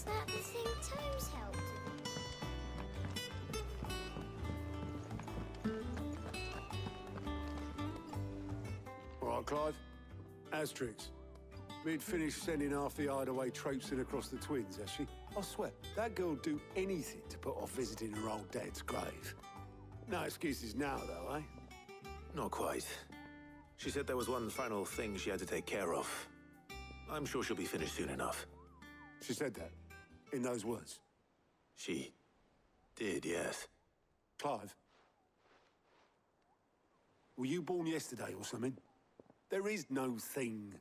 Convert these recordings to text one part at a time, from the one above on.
Was that the thing Tomes helped All right, Clive. Asterix. We'd finished sending half the hideaway traipsing across the twins, has she? I swear, that girl'd do anything to put off visiting her old dad's grave. No excuses now, though, eh? Not quite. She said there was one final thing she had to take care of. I'm sure she'll be finished soon enough. She said that? In those words? She did, yes. Clive? Were you born yesterday or something? There is no thing.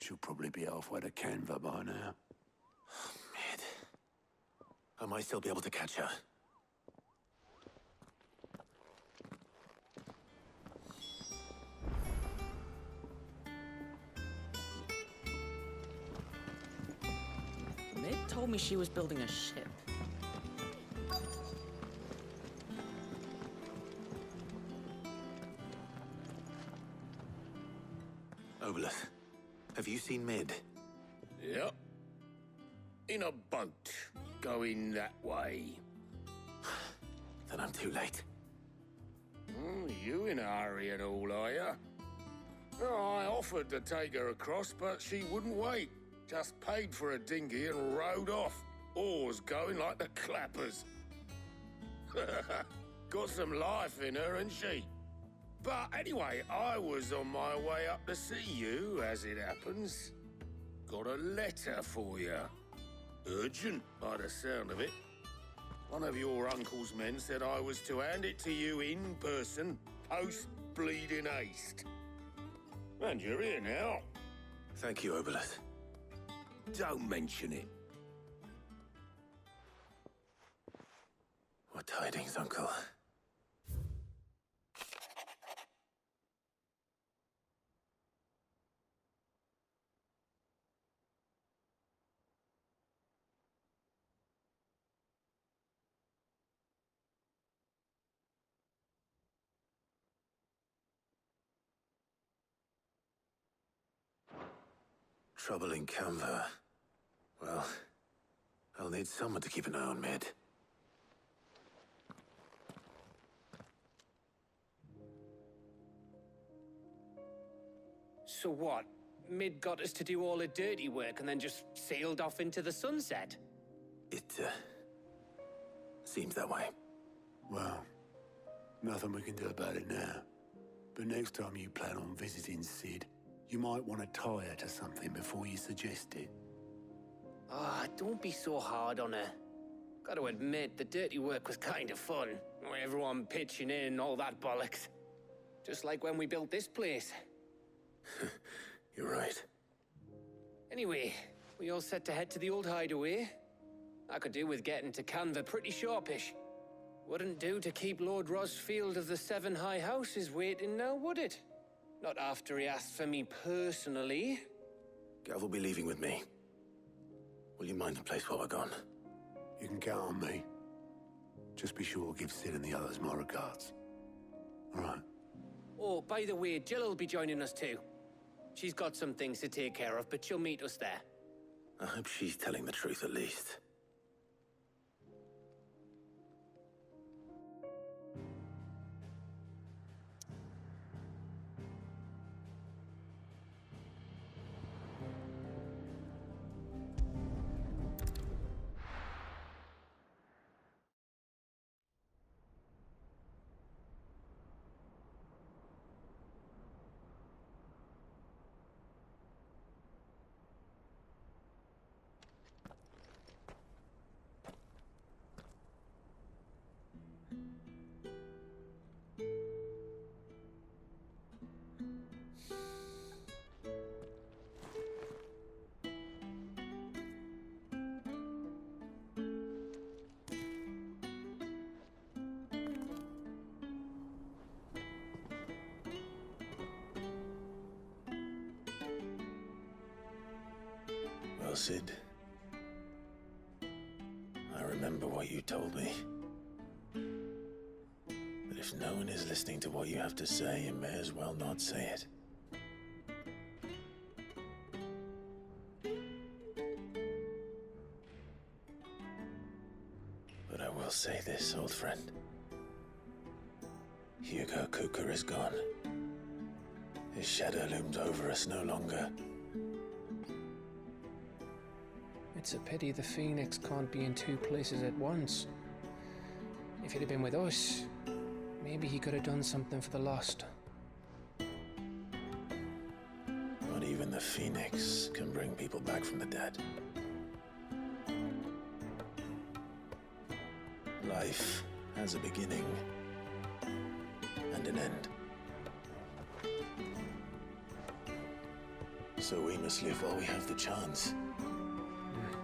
She'll probably be halfway to Canva by now. Mid. I might still be able to catch her. Mid told me she was building a ship. Obelus, have you seen Mid? Yep. In a boat, going that way. Then I'm too late. You in a hurry and all, are you? Oh, I offered to take her across, but she wouldn't wait. Just paid for a dinghy and rowed off. Oars going like the clappers. Got some life in her, ain't she? But anyway, I was on my way up to see you, as it happens. Got a letter for you. Urgent, by the sound of it. One of your uncle's men said I was to hand it to you in person, post-bleeding haste. And you're here now. Thank you, Obelus. Don't mention it. What tidings, Uncle? Trouble in Canva. Well, I'll need someone to keep an eye on Mid. So what? Mid got us to do all the dirty work and then just sailed off into the sunset? It, seems that way. Well, nothing we can do about it now. But next time you plan on visiting Cid, you might want to tie her to something before you suggest it. Ah, don't be so hard on her. Gotta admit, the dirty work was kind of fun. Everyone pitching in, all that bollocks. Just like when we built this place. You're right. Anyway, we all set to head to the old hideaway. I could do with getting to Canva pretty sharpish. Wouldn't do to keep Lord Rosfield of the Seven High Houses waiting now, would it? Not after he asked for me personally. Gav will be leaving with me. Will you mind the place while we're gone? You can count on me. Just be sure to give Cid and the others my regards. All right. Oh, by the way, Jill will be joining us too. She's got some things to take care of, but she'll meet us there. I hope she's telling the truth at least. Well, Cid, I remember what you told me. But if no one is listening to what you have to say, you may as well not say it. say this, old friend. Hugo Kuka is gone. His shadow looms over us no longer. It's a pity the Phoenix can't be in two places at once. If he'd have been with us, maybe he could have done something for the lost. Not even the Phoenix can bring people back from the dead. Life has a beginning and an end. So we must live while we have the chance.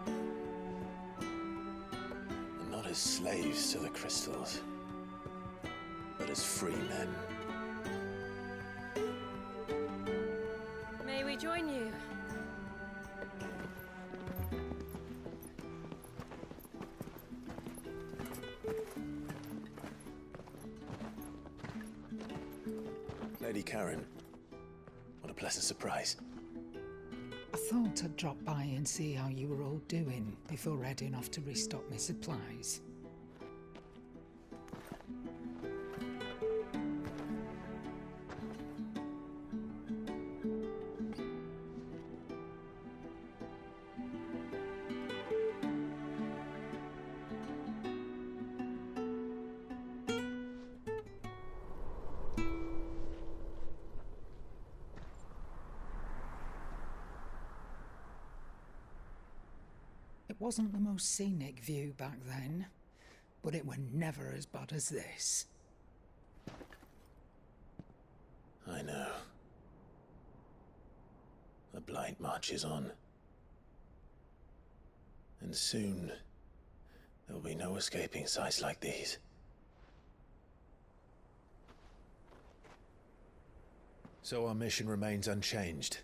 And not as slaves to the crystals, but as free men. May we join you? Lady Karen, what a pleasant surprise. I thought I'd drop by and see how you were all doing before heading off to restock my supplies. It wasn't the most scenic view back then, but it were never as bad as this. I know. The blight marches on. And soon, there'll be no escaping sights like these. So our mission remains unchanged.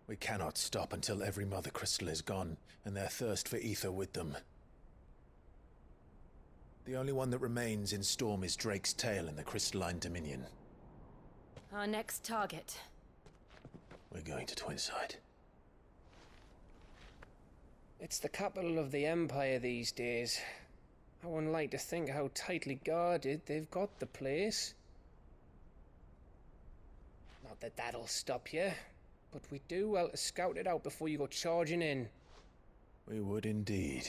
We cannot stop until every Mother Crystal is gone, and their thirst for aether with them. The only one that remains in Storm is Drake's Tail in the Crystalline Dominion. Our next target. We're going to Twinside. It's the capital of the Empire these days. I wouldn't like to think how tightly guarded they've got the place. Not that that'll stop you, but we do well to scout it out before you go charging in. We would indeed.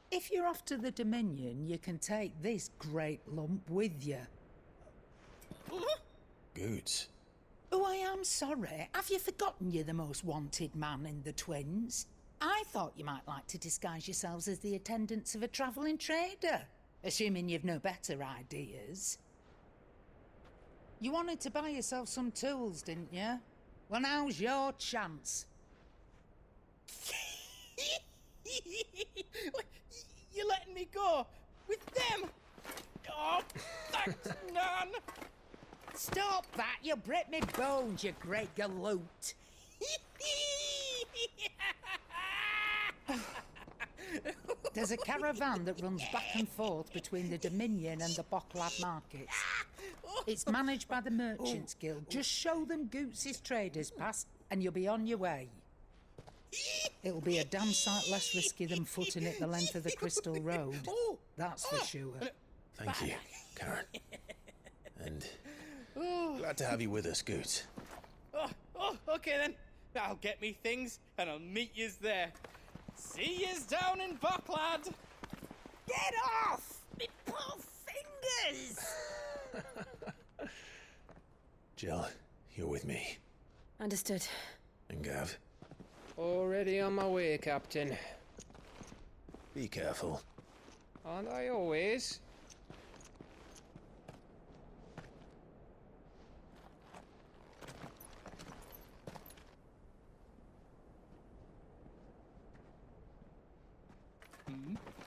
If you're off to the Dominion, you can take this great lump with you. Goods. Oh, I am sorry. Have you forgotten you're the most wanted man in the Twins? I thought you might like to disguise yourselves as the attendants of a travelling trader, assuming you've no better ideas. You wanted to buy yourself some tools, didn't you? Well, now's your chance. You're letting me go? With them? Oh, thanks, Nan! Stop that! You'll break me bones, you great galoot! There's a caravan that runs back and forth between the Dominion and the Bocklad markets. It's managed by the Merchants Guild. Just show them Goots' traders pass, and you'll be on your way. It'll be a damn sight less risky than footing it the length of the Crystal Road. That's for sure. Thank you, Karen. And glad to have you with us, Goots. Okay then. I'll get me things, and I'll meet yous there. See yous down in Bocklad! Get off! Me poor fingers! Jill, you're with me. Understood. And Gav, Already on my way, Captain. be careful. Aren't I always?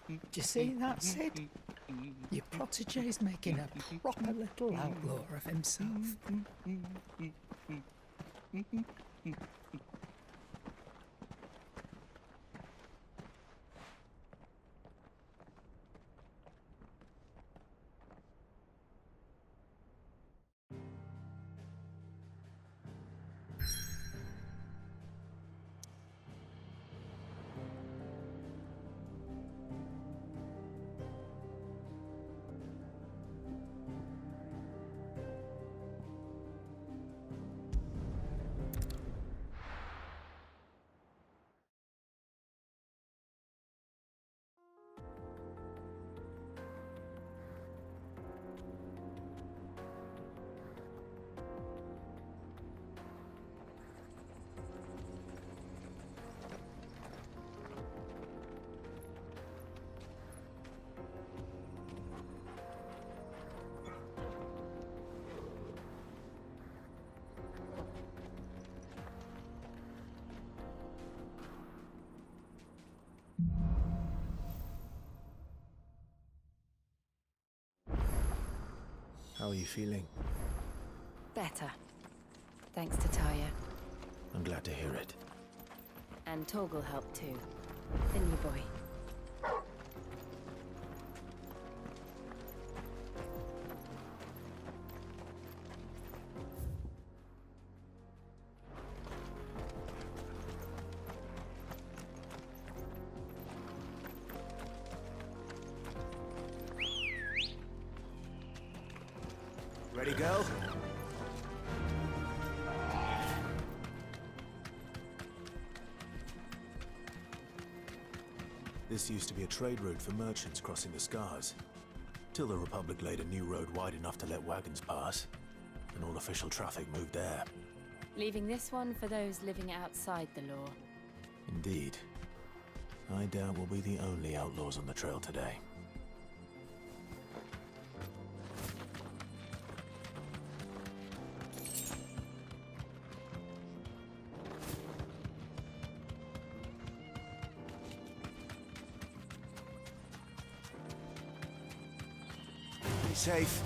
Do you see that, Sid? Your protege's making a proper little outlaw of himself. How are you feeling? Better. Thanks to Taya. I'm glad to hear it. And Torgal helped too. The new boy. Ready, go? This used to be a trade route for merchants crossing the Scars. Till the Republic laid a new road wide enough to let wagons pass, and all official traffic moved there. Leaving this one for those living outside the law. Indeed. I doubt we'll be the only outlaws on the trail today. Be safe.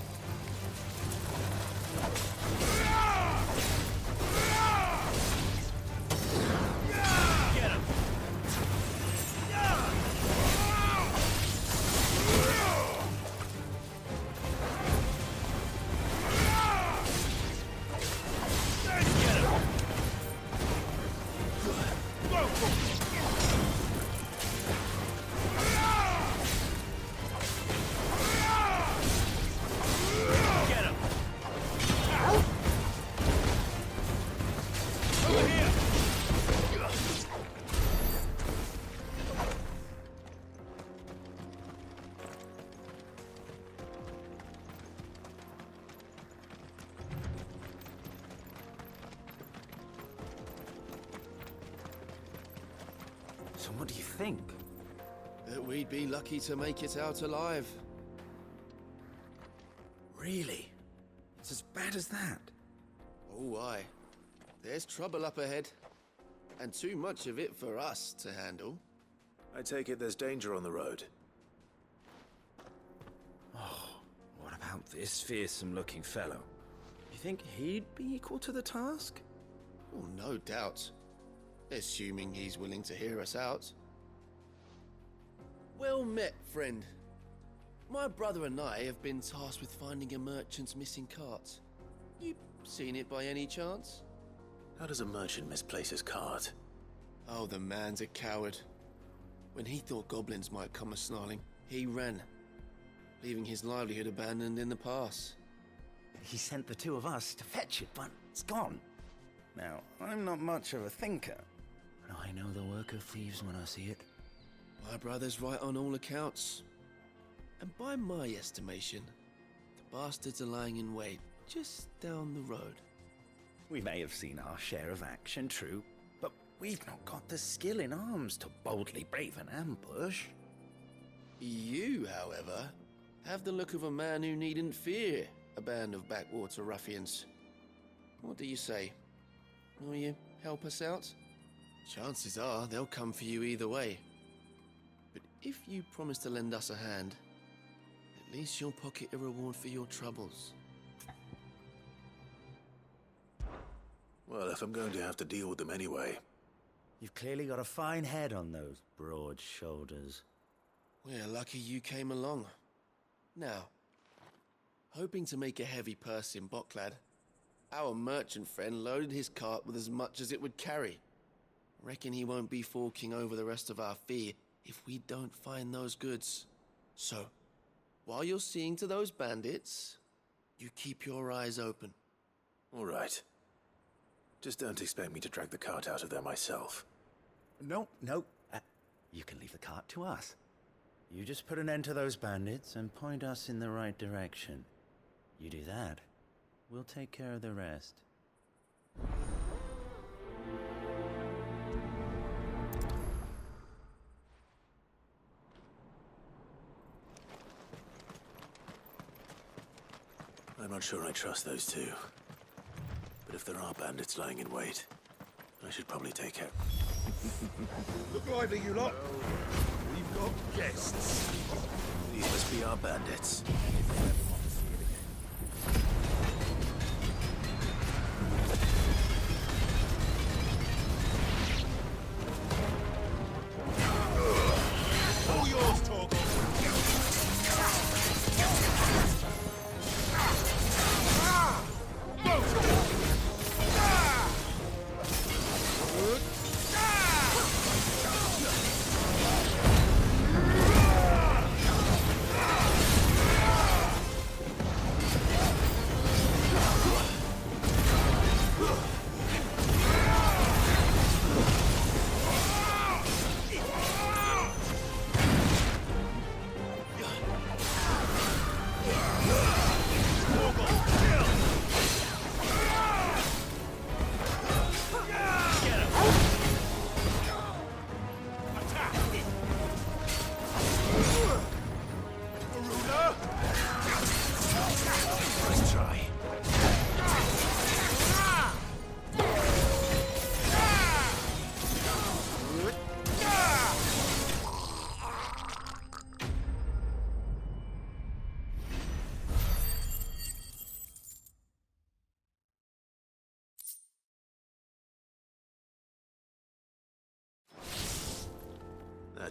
So what do you think? That we'd be lucky to make it out alive. Really? It's as bad as that? Oh, aye. There's trouble up ahead. And too much of it for us to handle. I take it there's danger on the road. Oh, what about this fearsome-looking fellow? You think he'd be equal to the task? Oh, no doubt. Assuming he's willing to hear us out. Well met, friend. My brother and I have been tasked with finding a merchant's missing cart. You seen it by any chance? How does a merchant misplace his cart? Oh, the man's a coward. When he thought goblins might come a-snarling, he ran, leaving his livelihood abandoned in the pass. He sent the two of us to fetch it, but it's gone. Now, I'm not much of a thinker, but I know the work of thieves when I see it. My brother's right on all accounts. And by my estimation, the bastards are lying in wait just down the road. We may have seen our share of action, true, but we've not got the skill in arms to boldly brave an ambush. You, however, have the look of a man who needn't fear a band of backwater ruffians. What do you say? Will you help us out? Chances are they'll come for you either way. But if you promise to lend us a hand, at least you'll pocket a reward for your troubles. Well, if I'm going to have to deal with them anyway. You've clearly got a fine head on those broad shoulders. We're lucky you came along. Now, hoping to make a heavy purse in Bocklad, our merchant friend loaded his cart with as much as it would carry. Reckon he won't be forking over the rest of our fee if we don't find those goods. So, while you're seeing to those bandits, you keep your eyes open. All right. Just don't expect me to drag the cart out of there myself. No. You can leave the cart to us. You just put an end to those bandits and point us in the right direction. You do that, we'll take care of the rest. I'm not sure I trust those two. But if there are bandits lying in wait, I should probably take care. Look lively, you lot. We've got guests. These must be our bandits.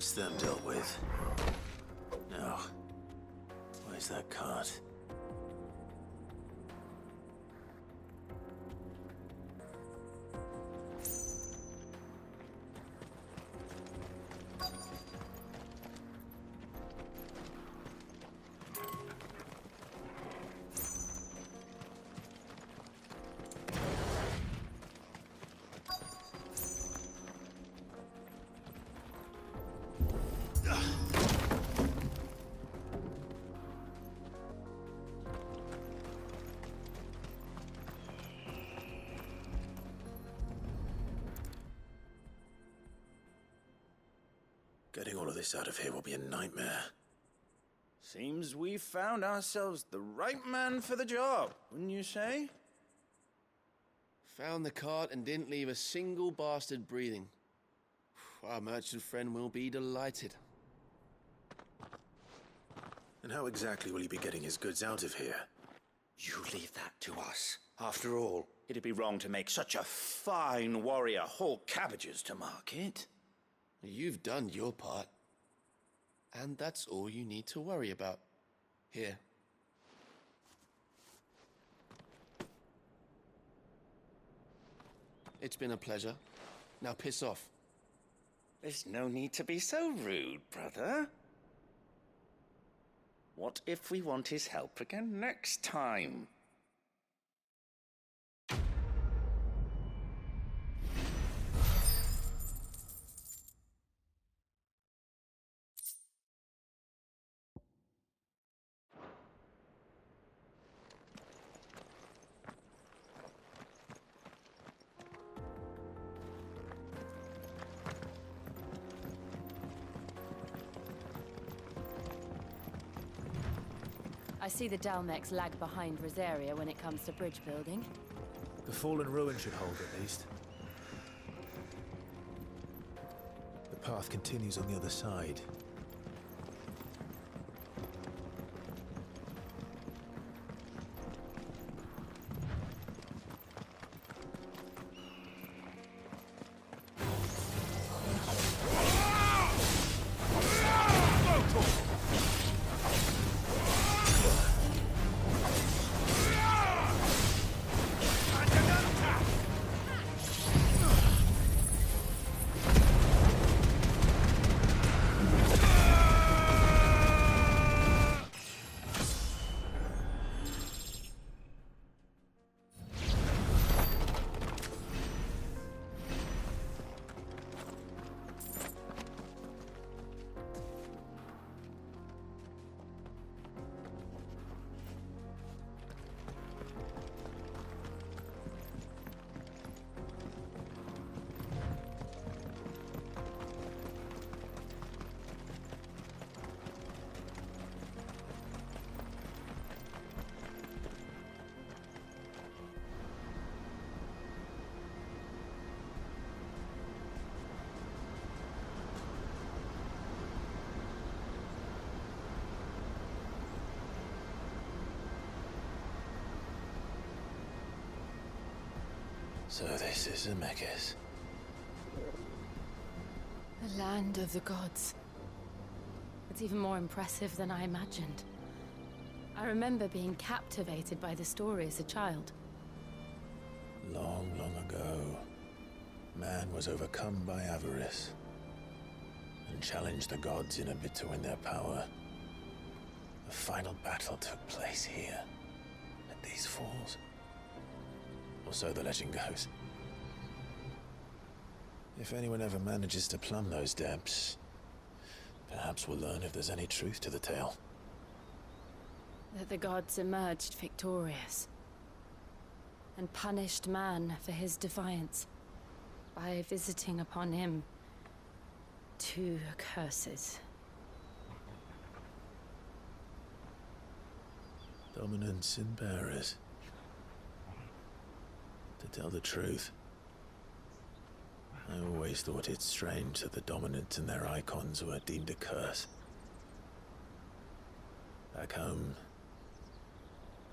That's them dealt with. Now, where's that cart? Getting all of this out of here will be a nightmare. Seems we've found ourselves the right man for the job, wouldn't you say? Found the cart and didn't leave a single bastard breathing. Our merchant friend will be delighted. And how exactly will he be getting his goods out of here? You leave that to us. After all, it'd be wrong to make such a fine warrior haul cabbages to market. You've done your part. And that's all you need to worry about. Here. It's been a pleasure. Now piss off. There's no need to be so rude, brother. What if we want his help again next time? I see the Dalmex lag behind Rosaria when it comes to bridge building. The fallen ruin should hold at least. The path continues on the other side. So this is Amidst. The land of the gods. It's even more impressive than I imagined. I remember being captivated by the story as a child. Long, long ago, man was overcome by avarice and challenged the gods in a bid to win their power. The final battle took place here, at these falls. Or so the legend goes. If anyone ever manages to plumb those depths, perhaps we'll learn if there's any truth to the tale. That the gods emerged victorious and punished man for his defiance by visiting upon him 2 curses. Dominance and bearers. To tell the truth, I always thought it strange that the dominant and their icons were deemed a curse. Back home,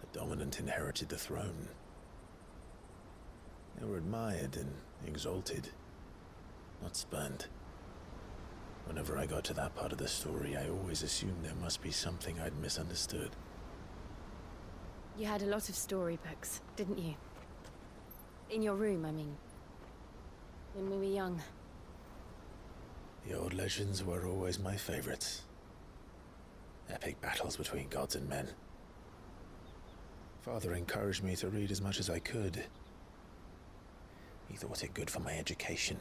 the dominant inherited the throne. They were admired and exalted, not spurned. Whenever I got to that part of the story, I always assumed there must be something I'd misunderstood. You had a lot of storybooks, didn't you? In your room, I mean. When we were young. The old legends were always my favorites. Epic battles between gods and men. Father encouraged me to read as much as I could. He thought it good for my education.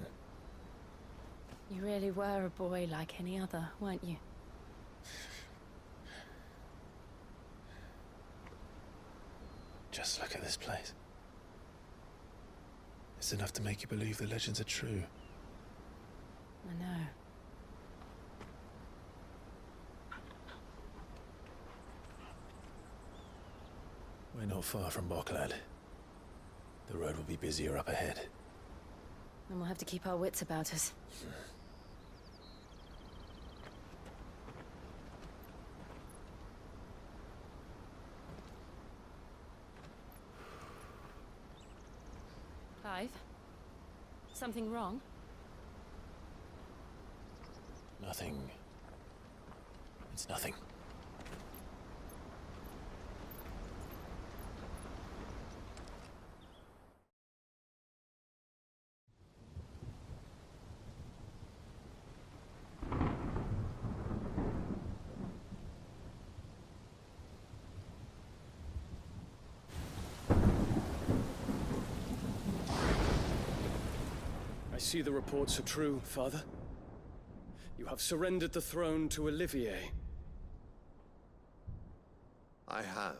You really were a boy like any other, weren't you? Just look at this place. It's enough to make you believe the legends are true. I know. We're not far from Boklad. The road will be busier up ahead. And we'll have to keep our wits about us. Clive? Something wrong? Nothing. It's nothing. I see the reports are true, Father. You have surrendered the throne to Olivier. I have.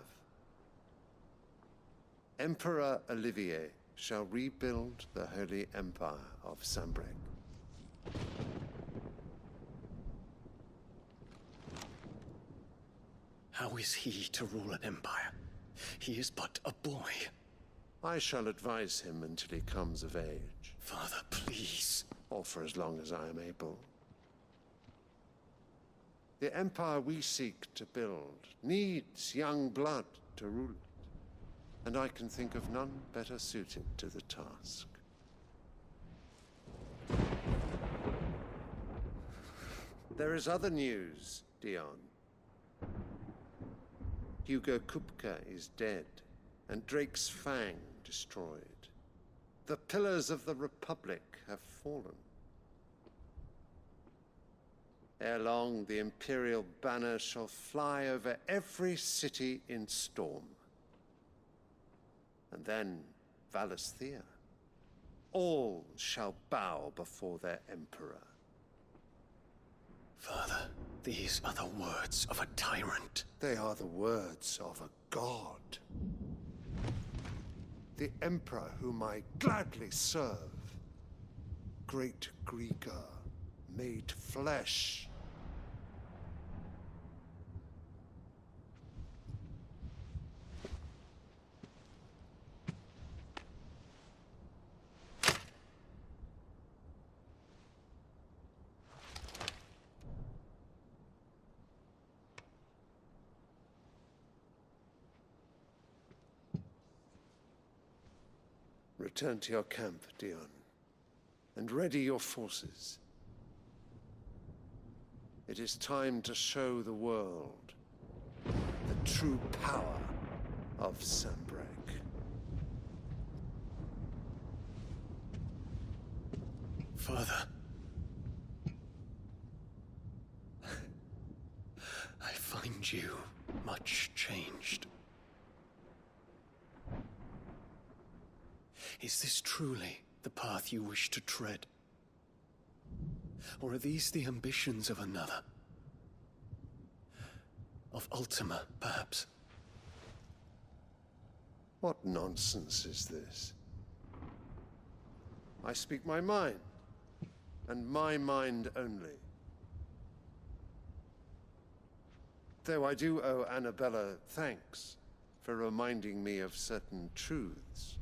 Emperor Olivier shall rebuild the Holy Empire of Sanbreque. How is he to rule an empire? He is but a boy. I shall advise him until he comes of age. Father, please. Or for as long as I am able. The empire we seek to build needs young blood to rule it, and I can think of none better suited to the task. There is other news, Dion. Hugo Kupka is dead, and Drake's Fang destroyed. The pillars of the Republic have fallen. Ere long, the Imperial banner shall fly over every city in Storm. And then Valisthea. All shall bow before their Emperor. Father, these are the words of a tyrant. They are the words of a god. The Emperor whom I gladly serve. Great Grieger, made flesh. Return to your camp, Dion, and ready your forces. It is time to show the world the true power of Sanbreque. Father. I find you much changed. Is this truly the path you wish to tread? Or are these the ambitions of another? Of Ultima, perhaps? What nonsense is this? I speak my mind, and my mind only. Though I do owe Anabella thanks for reminding me of certain truths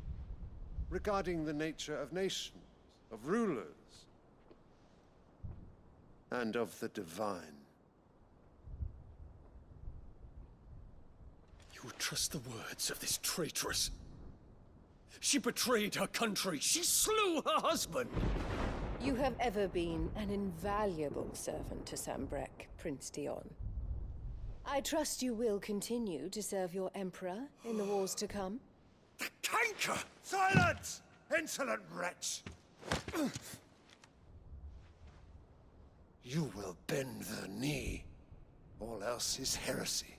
regarding the nature of nations, of rulers, and of the divine. You would trust the words of this traitress? She betrayed her country. She slew her husband. You have ever been an invaluable servant to Sambrek, Prince Dion. I trust you will continue to serve your Emperor in the wars to come. The canker! Silence! Insolent wretch! You will bend the knee. All else is heresy.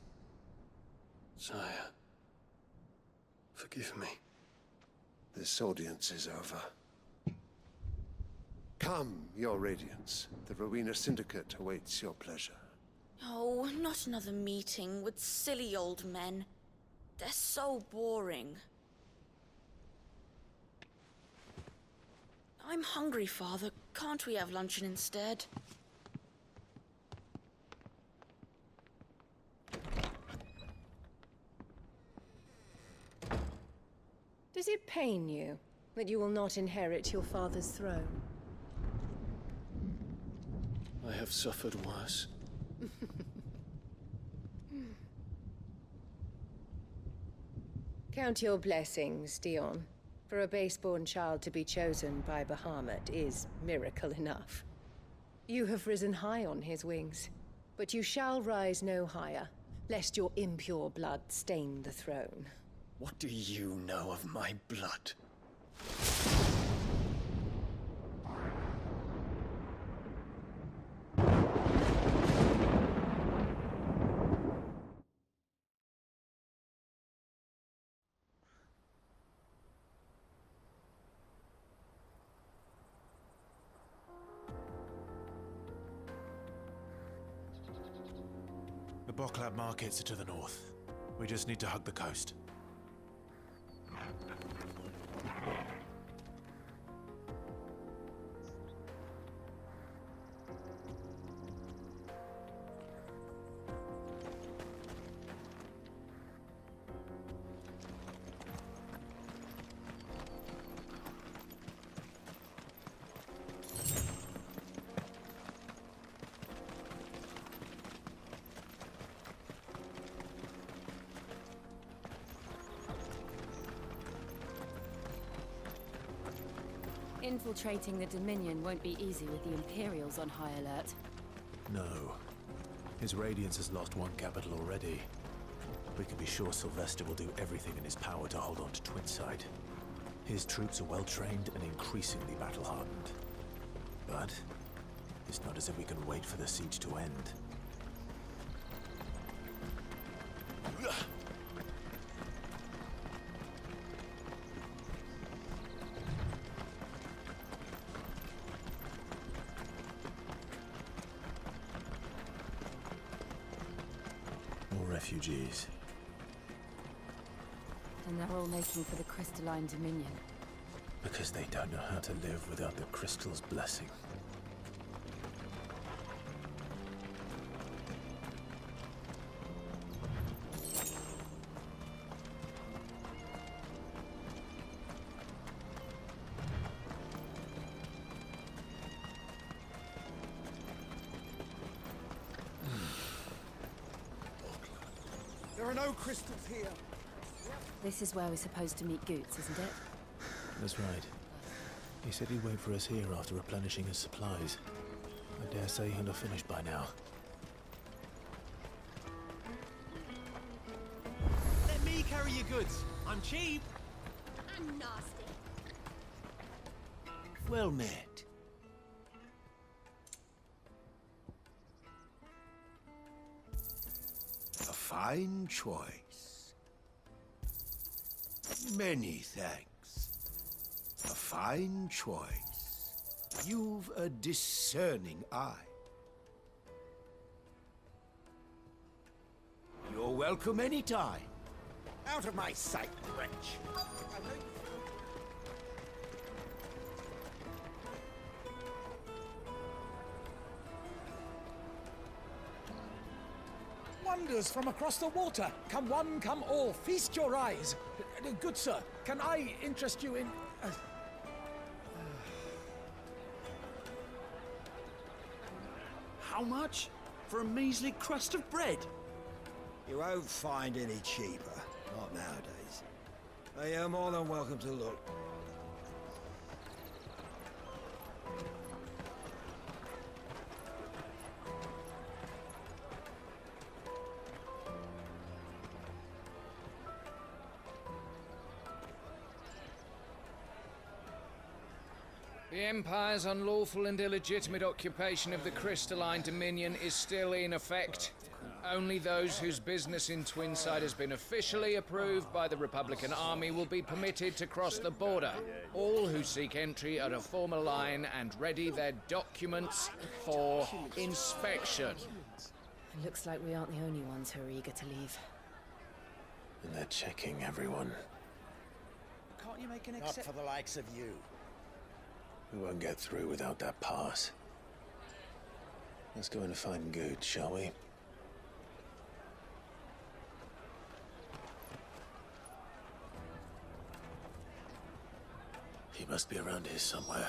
Sire, forgive me. This audience is over. Come, your Radiance. The Rowena Syndicate awaits your pleasure. Oh, not another meeting with silly old men. They're so boring. I'm hungry, Father. Can't we have luncheon instead? Does it pain you that you will not inherit your father's throne? I have suffered worse. Count your blessings, Dion. For a base-born child to be chosen by Bahamut is miracle enough. You have risen high on his wings, but you shall rise no higher, lest your impure blood stain the throne. What do you know of my blood? The Boklab markets are to the north. We just need to hug the coast. Infiltrating the Dominion won't be easy with the Imperials on high alert. No. His Radiance has lost one capital already. We can be sure Sylvester will do everything in his power to hold on to Twinside. His troops are well-trained and increasingly battle-hardened. But it's not as if we can wait for the siege to end. Refugees. And they're all making for the Crystalline Dominion. Because they don't know how to live without the crystal's blessing. There are no crystals here. This is where we're supposed to meet Goots, isn't it? That's right. He said he'd wait for us here after replenishing his supplies. I dare say he'll have finished by now. Let me carry your goods. I'm cheap. I'm nasty. Well met. A fine choice. Many thanks. A fine choice. You've a discerning eye. You're welcome anytime. Out of my sight, wretch. Wonders from across the water. Come one, come all. Feast your eyes. Good sir, can I interest you in... How much? For a measly crust of bread? You won't find any cheaper. Not nowadays. But you're more than welcome to look. The Empire's unlawful and illegitimate occupation of the crystalline dominion is still in effect. Only those whose business in Twinside has been officially approved by the Republican Army will be permitted to cross the border. All who seek entry are to form a line and ready their documents for inspection. It looks like we aren't the only ones who are eager to leave. And they're checking everyone. Can't you make an Not for the likes of you. We won't get through without that pass. Let's go in and find Good, shall we? He must be around here somewhere.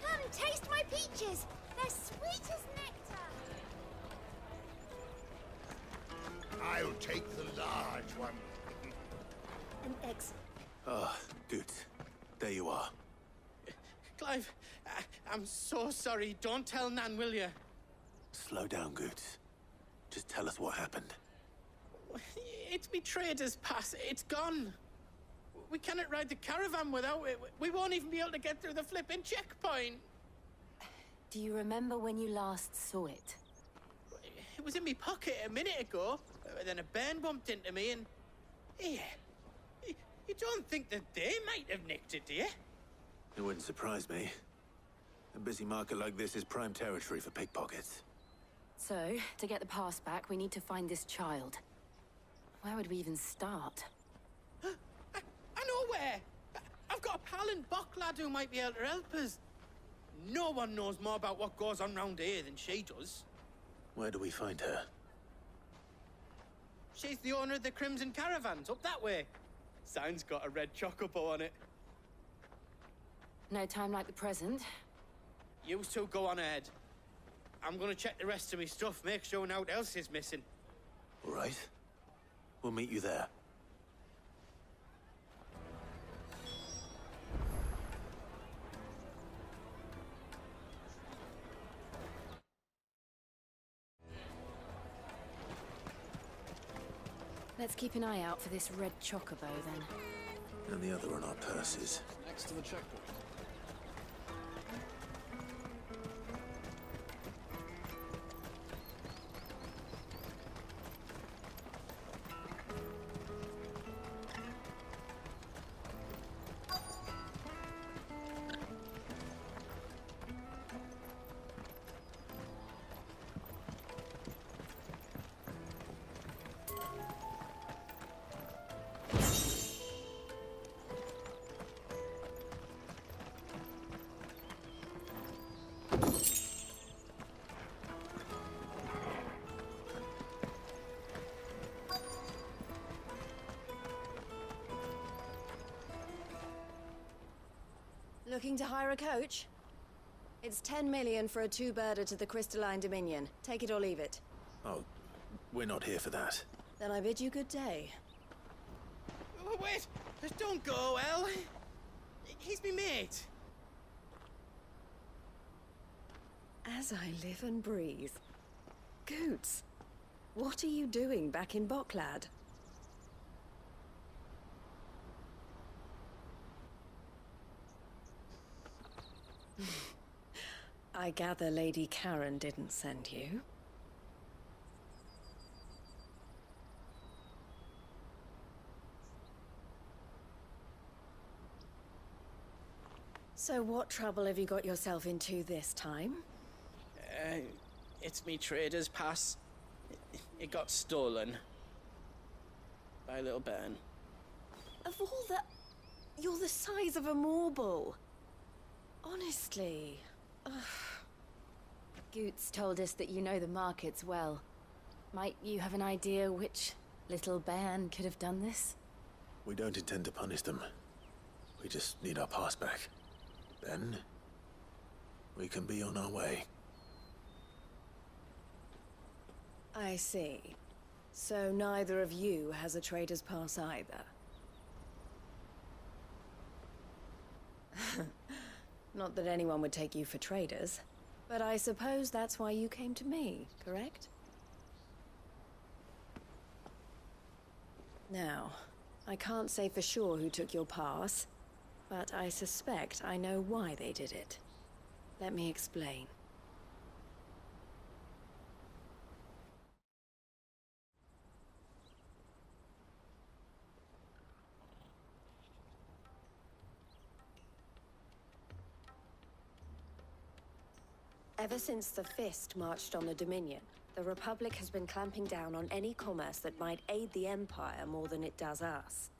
Come, taste my peaches! They're sweet as nectar! I'll take the large one. An eggs. Ah, Good. There you are. Clive, I'm so sorry. Don't tell Nan, will you? Slow down, Good. Just tell us what happened. It's me trader's pass. It's gone. We cannot ride the caravan without it. We won't even be able to get through the flipping checkpoint. Do you remember when you last saw it? It was in my pocket a minute ago. Then a bairn bumped into me and... Here. You don't think that they might have nicked it, do you? It wouldn't surprise me. A busy market like this is prime territory for pickpockets. So, to get the pass back, we need to find this child. Where would we even start? I know where! I've got a pal in Bocklad who might be able to help us. No one knows more about what goes on round here than she does. Where do we find her? She's the owner of the Crimson Caravans, up that way. Sign's got a red chocobo on it. No time like the present. You two go on ahead. I'm gonna check the rest of my stuff, make sure no one else is missing. All right. We'll meet you there. Let's keep an eye out for this red chocobo, then. And the other on our purses. Next to the checkpoint. Looking to hire a coach? It's 10 million for a two-birder to the Crystalline Dominion. Take it or leave it. Oh, we're not here for that. Then I bid you good day. Oh, wait! Don't go, El! He's me mate. As I live and breathe. Goots, what are you doing back in Bocklad? I gather Lady Karen didn't send you. So what trouble have you got yourself into this time? It's me trader's pass. It got stolen. By a little bairn. Of all the... You're the size of a marble. Honestly. Ugh. Goots told us that you know the markets well. Might you have an idea which little bairn could have done this? We don't intend to punish them. We just need our pass back. Then, we can be on our way. I see. So neither of you has a trader's pass either. Not that anyone would take you for traders, but I suppose that's why you came to me, correct? Now, I can't say for sure who took your pass, But I suspect I know why they did it. Let me explain. Ever since the Fist marched on the Dominion, the Republic has been clamping down on any commerce that might aid the Empire more than it does us.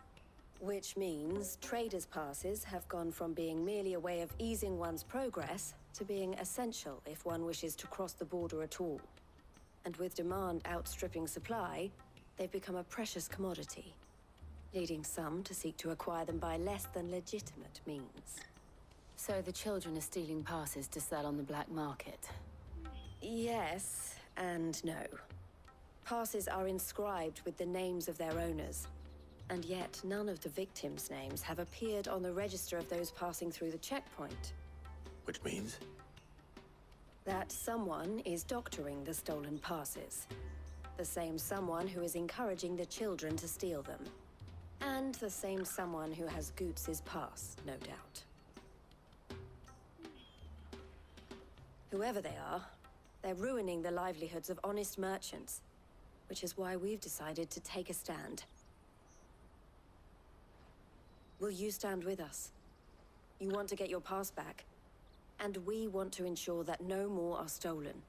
Which means traders' passes have gone from being merely a way of easing one's progress to being essential if one wishes to cross the border at all. And with demand outstripping supply, they've become a precious commodity, leading some to seek to acquire them by less than legitimate means. So the children are stealing passes to sell on the black market? Yes and no. Passes are inscribed with the names of their owners, and yet none of the victims' names have appeared on the register of those passing through the checkpoint. Which means? That someone is doctoring the stolen passes. The same someone who is encouraging the children to steal them. And the same someone who has Goots's pass, no doubt. Whoever they are, they're ruining the livelihoods of honest merchants, which is why we've decided to take a stand. Will you stand with us? You want to get your pass back, and we want to ensure that no more are stolen.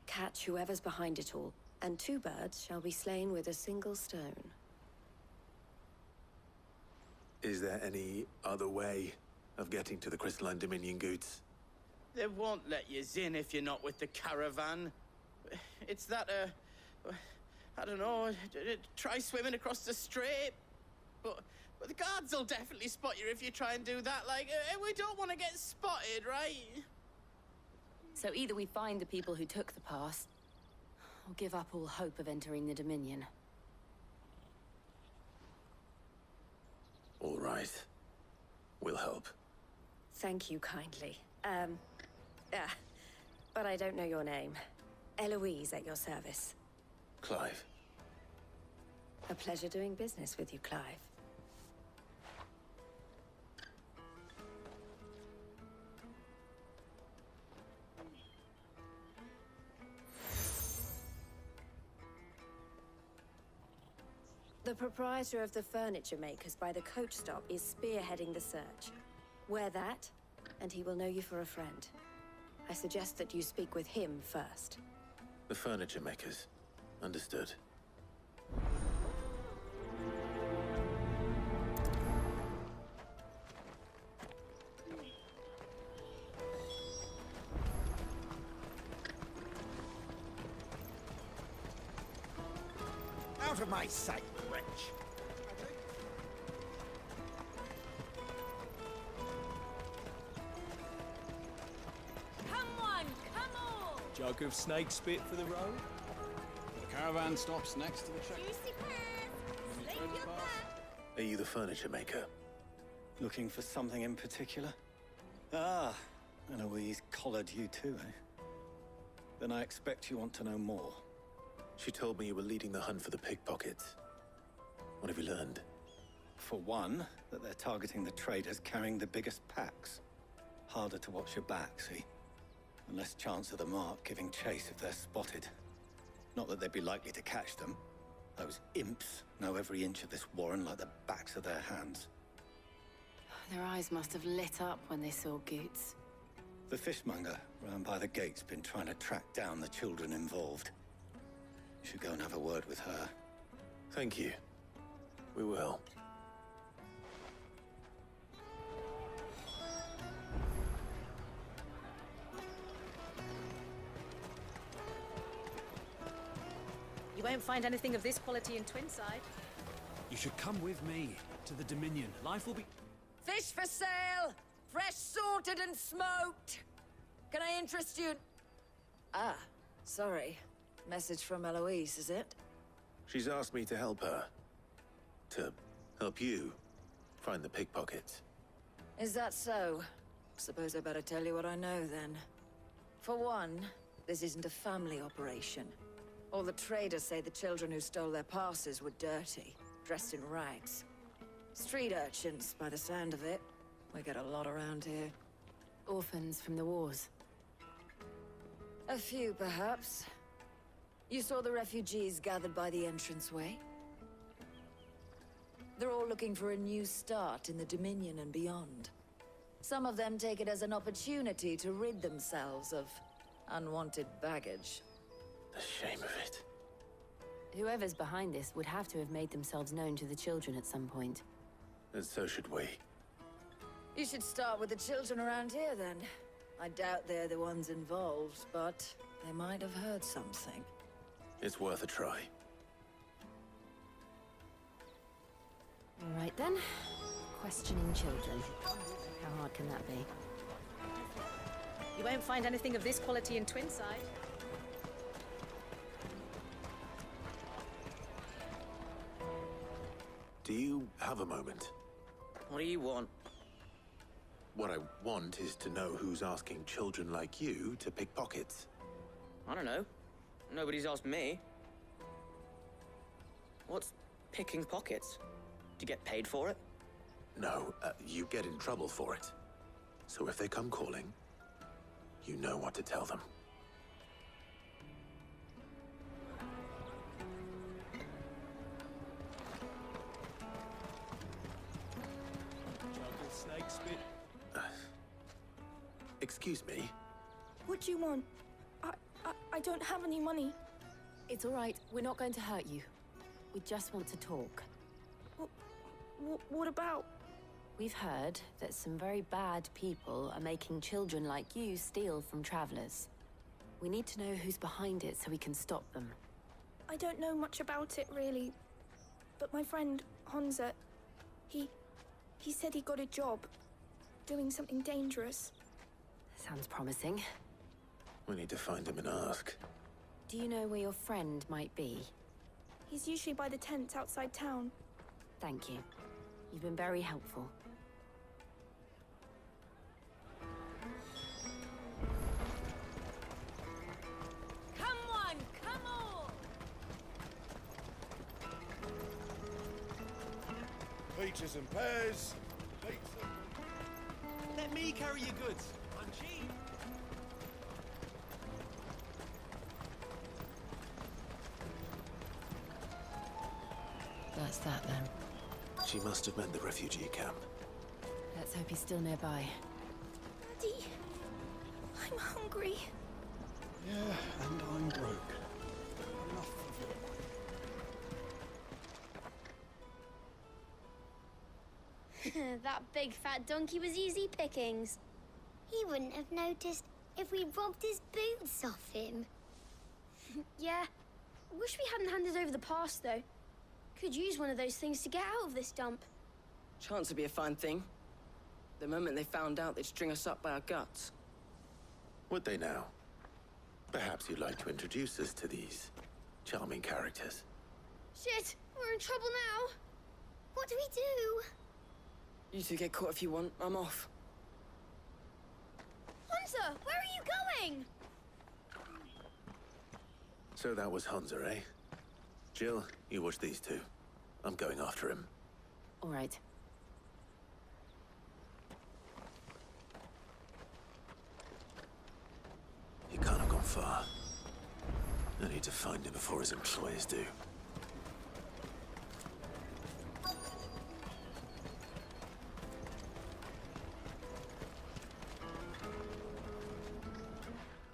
Catch whoever's behind it all, and 2 birds shall be slain with a single stone. Is there any other way of getting to the Crystalline Dominion, Goots? They won't let you in if you're not with the caravan. It's that, I don't know, try swimming across the strait. But the guards will definitely spot you if you try and do that. Like, we don't want to get spotted, right? So either we find the people who took the pass, or give up all hope of entering the Dominion. All right. We'll help. Thank you kindly. But I don't know your name. Eloise at your service. Clive. A pleasure doing business with you, Clive. The proprietor of the furniture makers by the coach stop is spearheading the search. Wear that, and he will know you for a friend. I suggest that you speak with him first. The furniture makers. Understood. Out of my sight, wretch! Jug of snake spit for the road? The caravan stops next to the check. Juicy pears! Slip your back! Are you the furniture maker? Looking for something in particular? Ah, Eloise collared you too, eh? Then I expect you want to know more. She told me you were leading the hunt for the pickpockets. What have you learned? For one, that they're targeting the traders carrying the biggest packs. Harder to watch your back, see? And less chance of the mark giving chase if they're spotted. Not that they'd be likely to catch them. Those imps know every inch of this warren like the backs of their hands. Their eyes must have lit up when they saw Goots. The fishmonger round by the gate's been trying to track down the children involved. You should go and have a word with her. Thank you. We will. You won't find anything of this quality in Twinside. You should come with me to the Dominion. Life will be... Fish for sale! Fresh sorted and smoked! Can I interest you? Ah, sorry. Message from Eloise, is it? She's asked me to help her. To help you find the pickpockets. Is that so? Suppose I better tell you what I know, then. For one, this isn't a family operation. All the traders say the children who stole their passes were dirty, dressed in rags. Street urchins, by the sound of it. We get a lot around here. Orphans from the wars. A few, perhaps. You saw the refugees gathered by the entranceway? They're all looking for a new start in the Dominion and beyond. Some of them take it as an opportunity to rid themselves of unwanted baggage. The shame of it. Whoever's behind this would have to have made themselves known to the children at some point. And so should we. You should start with the children around here, then. I doubt they're the ones involved, but they might have heard something. It's worth a try. All right, then. Questioning children. How hard can that be? You won't find anything of this quality in Twinside. Do you have a moment? What do you want? What I want is to know who's asking children like you to pick pockets. I don't know. Nobody's asked me. What's picking pockets? Do you get paid for it? No, you get in trouble for it. So if they come calling, you know what to tell them. Snake spit. Excuse me? What do you want? I don't have any money. It's all right. We're not going to hurt you. We just want to talk. What about? We've heard that some very bad people are making children like you steal from travelers. We need to know who's behind it so we can stop them. I don't know much about it, really. But my friend, Honza, he said he got a job doing something dangerous. Sounds promising. We need to find him and ask. Do you know where your friend might be? He's usually by the tents outside town. Thank you. You've been very helpful. Come on, come on! Peaches and pears. Let me carry your goods. I'm cheap. That's that, then. She must have meant the refugee camp. Let's hope he's still nearby. Daddy, I'm hungry. Yeah, and I'm broke. Enough of it. That big fat donkey was easy pickings. He wouldn't have noticed if we robbed his boots off him. Yeah. Wish we hadn't handed over the pass, though. Could use one of those things to get out of this dump. Chance would be a fine thing. The moment they found out, they'd string us up by our guts. Would they now? Perhaps you'd like to introduce us to these charming characters. Shit! We're in trouble now! What do we do? You two get caught if you want. I'm off. Hunter, where are you going? So that was Hunter, eh? Jill, you watch these two. I'm going after him. All right. He can't have gone far. I need to find him before his employers do.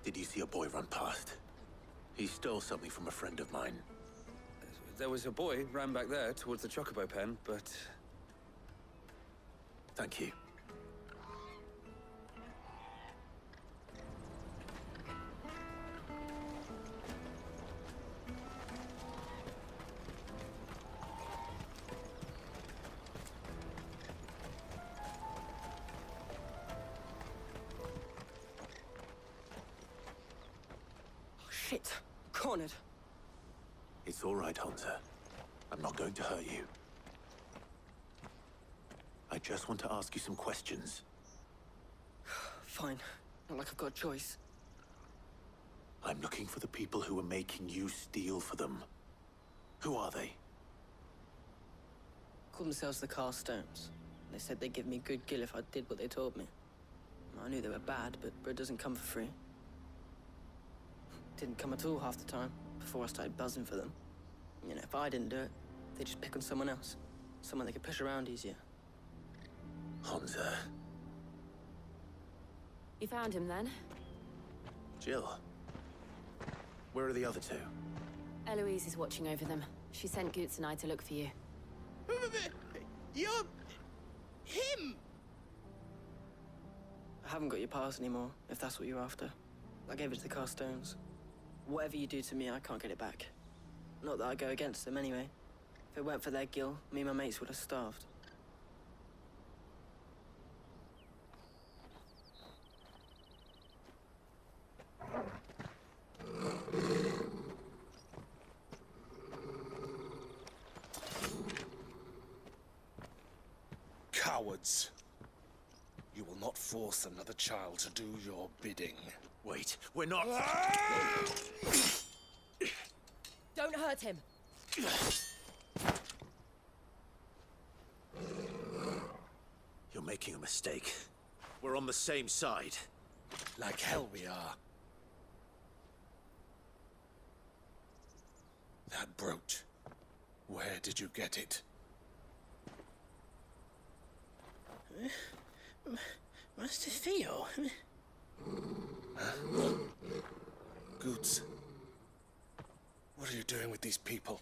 Did you see a boy run past? He stole something from a friend of mine. There was a boy ran back there towards the chocobo pen, but... Thank you. Oh, shit. Cornered. It's all right, Hunter. I'm not going to hurt you. I just want to ask you some questions. Fine. Not like I've got a choice. I'm looking for the people who are making you steal for them. Who are they? Call themselves the Carstones. They said they'd give me good gil if I did what they told me. I knew they were bad, but bread doesn't come for free. Didn't come at all half the time, before I started buzzing for them. You know, if I didn't do it, they'd just pick on someone else. Someone they could push around easier. Honza. You found him then? Jill. Where are the other two? Eloise is watching over them. She sent Goots and I to look for you. You're... him! I haven't got your pass anymore, if that's what you're after. I gave it to the Carstones. Whatever you do to me, I can't get it back. Not that I go against them anyway. If it weren't for their gil, me and my mates would have starved. Cowards. You will not force another child to do your bidding. Wait, we're not... Don't hurt him! You're making a mistake. We're on the same side. Like hell we are. That brooch. Where did you get it? Master Theo? Goots. What are you doing with these people?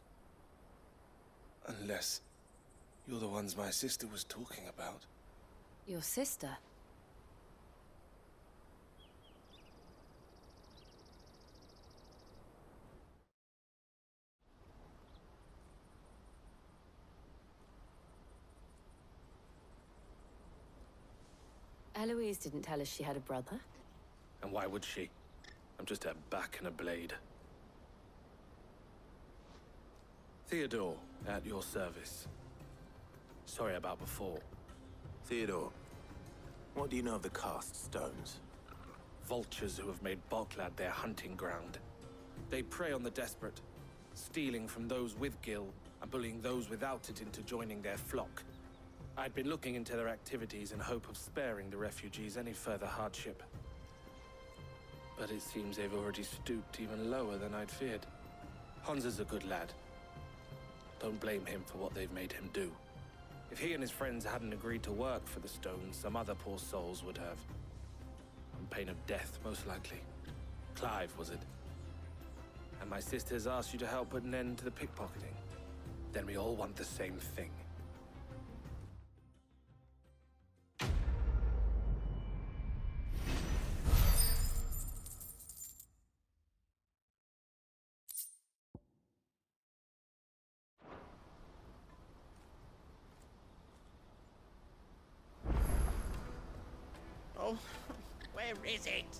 Unless you're the ones my sister was talking about. Your sister? Eloise didn't tell us she had a brother. And why would she? I'm just a back and a blade. Theodore, at your service. Sorry about before. Theodore, what do you know of the cast stones? Vultures who have made Boklad their hunting ground. They prey on the desperate, stealing from those with gil and bullying those without it into joining their flock. I'd been looking into their activities in hope of sparing the refugees any further hardship. But it seems they've already stooped even lower than I'd feared. Honza's a good lad. Don't blame him for what they've made him do. If he and his friends hadn't agreed to work for the stones, some other poor souls would have. On pain of death, most likely. Clive, was it? And my sisters asked you to help put an end to the pickpocketing. Then we all want the same thing. Oh, where is it?